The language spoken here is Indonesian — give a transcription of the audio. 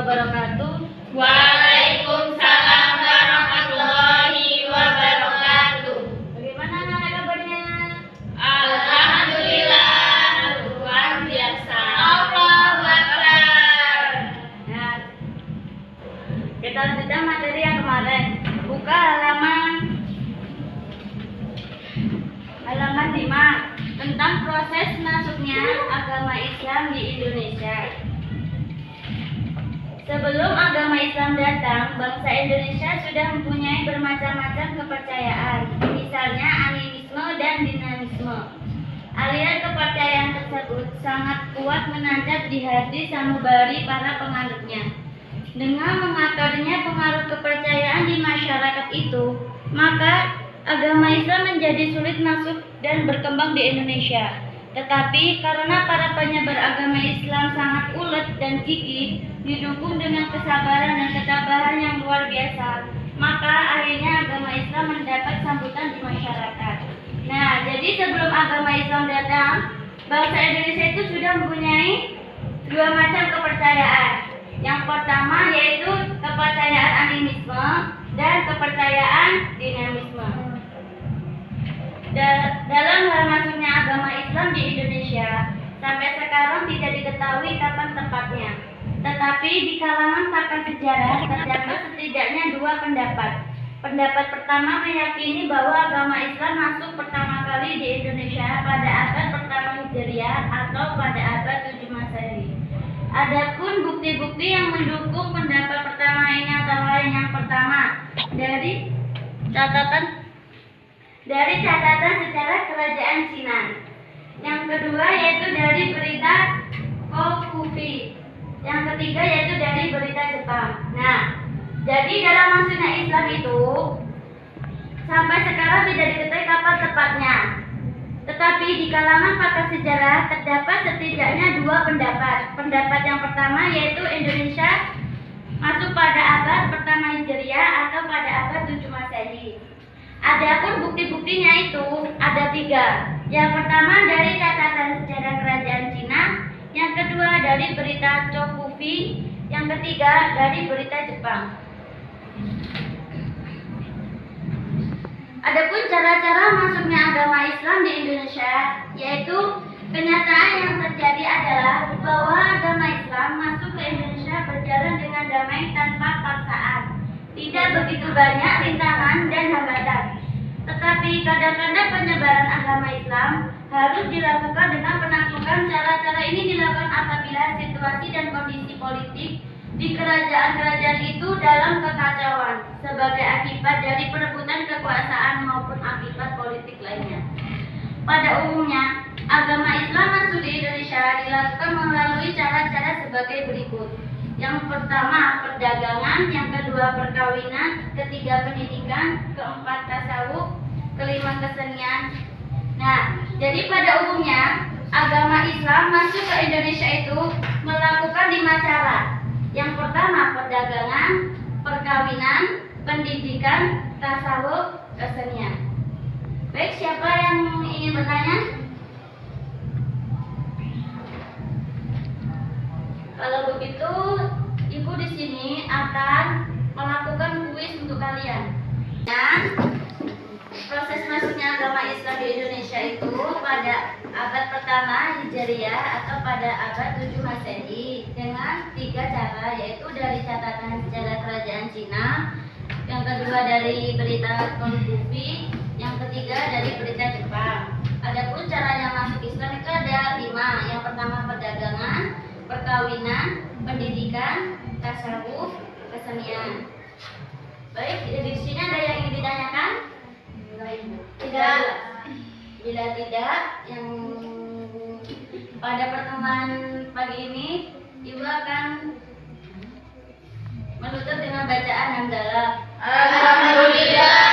wabarakatuh. Waalaikumsalam warahmatullahi wabarakatuh. Bagaimana anak kabarnya? Alhamdulillah, luar biasa. Allahu Akbar. Nah, kita lanjutkan materi yang kemarin. Buka halaman 5 tentang proses masuknya agama Islam di Indonesia. Sebelum agama Islam datang, bangsa Indonesia sudah mempunyai bermacam-macam kepercayaan, misalnya animisme dan dinamisme. Aliran kepercayaan tersebut sangat kuat menancap di hati sanubari para penganutnya. Dengan mengakarnya pengaruh kepercayaan di masyarakat itu, maka agama Islam menjadi sulit masuk dan berkembang di Indonesia. Tetapi karena para penyebar agama Islam sangat ulet dan gigih, didukung dengan kesabaran dan ketabahan yang luar biasa, maka akhirnya agama Islam mendapat sambutan di masyarakat. Nah, jadi sebelum agama Islam datang, bangsa Indonesia itu sudah mempunyai dua macam kepercayaan. Yang pertama yaitu kepercayaan animisme dan kepercayaan dinamisme. Dalam hal masuknya agama Islam di Indonesia, sampai sekarang tidak diketahui kapan tepatnya. Tetapi di kalangan pakar sejarah terdapat setidaknya dua pendapat. Pendapat pertama meyakini bahwa agama Islam masuk pertama kali di Indonesia pada abad pertama Hijriah atau pada abad 7 Masehi. Adapun bukti-bukti yang mendukung pendapat pertama ini antara lain yang pertama dari catatan sejarah kerajaan Cina. Yang kedua yaitu dari berita Kokufi. Yang ketiga yaitu dari berita Jepang. Nah, jadi dalam masuknya Islam itu sampai sekarang tidak diketahui kapan tepatnya. Tetapi di kalangan pakar sejarah terdapat setidaknya dua pendapat. Pendapat yang pertama yaitu Indonesia masuk pada abad pertama Hijriah atau pada abad 7 Masehi. Adapun bukti-buktinya itu ada 3. Yang pertama dari catatan sejarah kerajaan Cina, yang kedua dari berita Kokufi, yang ketiga dari berita Jepang. Adapun cara-cara masuknya agama Islam di Indonesia, yaitu kenyataan yang terjadi adalah bahwa agama Islam masuk ke Indonesia berjalan dengan damai tanpa paksaan. Tidak begitu banyak rintangan dan hambatan. Tetapi kadang-kadang penyebaran agama Islam harus dilakukan dengan penaklukan. Cara-cara ini dilakukan apabila situasi dan kondisi politik di kerajaan-kerajaan itu dalam kekacauan sebagai akibat dari perebutan kekuasaan maupun akibat politik lainnya. Pada umumnya, agama Islam masuk di Indonesia dilakukan melalui cara-cara sebagai berikut. Yang pertama perdagangan, yang kedua perkawinan, ketiga pendidikan, keempat tasawuf, kelima kesenian. Nah, jadi pada umumnya agama Islam masuk ke Indonesia itu melakukan 5 cara. Yang pertama perdagangan, perkawinan, pendidikan, tasawuf, kesenian. Baik, siapa yang ingin bertanya? Kalau begitu, Ibu di sini akan melakukan kuis untuk kalian. Dan proses masuknya agama Islam di Indonesia itu pada abad pertama Hijriah atau pada abad 7 Masehi dengan 3 cara, yaitu dari catatan sejarah kerajaan Cina, yang kedua dari berita Kokufi, yang ketiga dari berita Jepang. Adapun caranya masuk Islam itu ada 5. Yang pertama perdagangan, perkawinan, pendidikan, tasawuf, kesenian. Baik, di sini ada yang ingin ditanyakan? Tidak. Bila tidak, yang pada pertemuan pagi ini Ibu akan menutup dengan bacaan hamdalah. Alhamdulillah.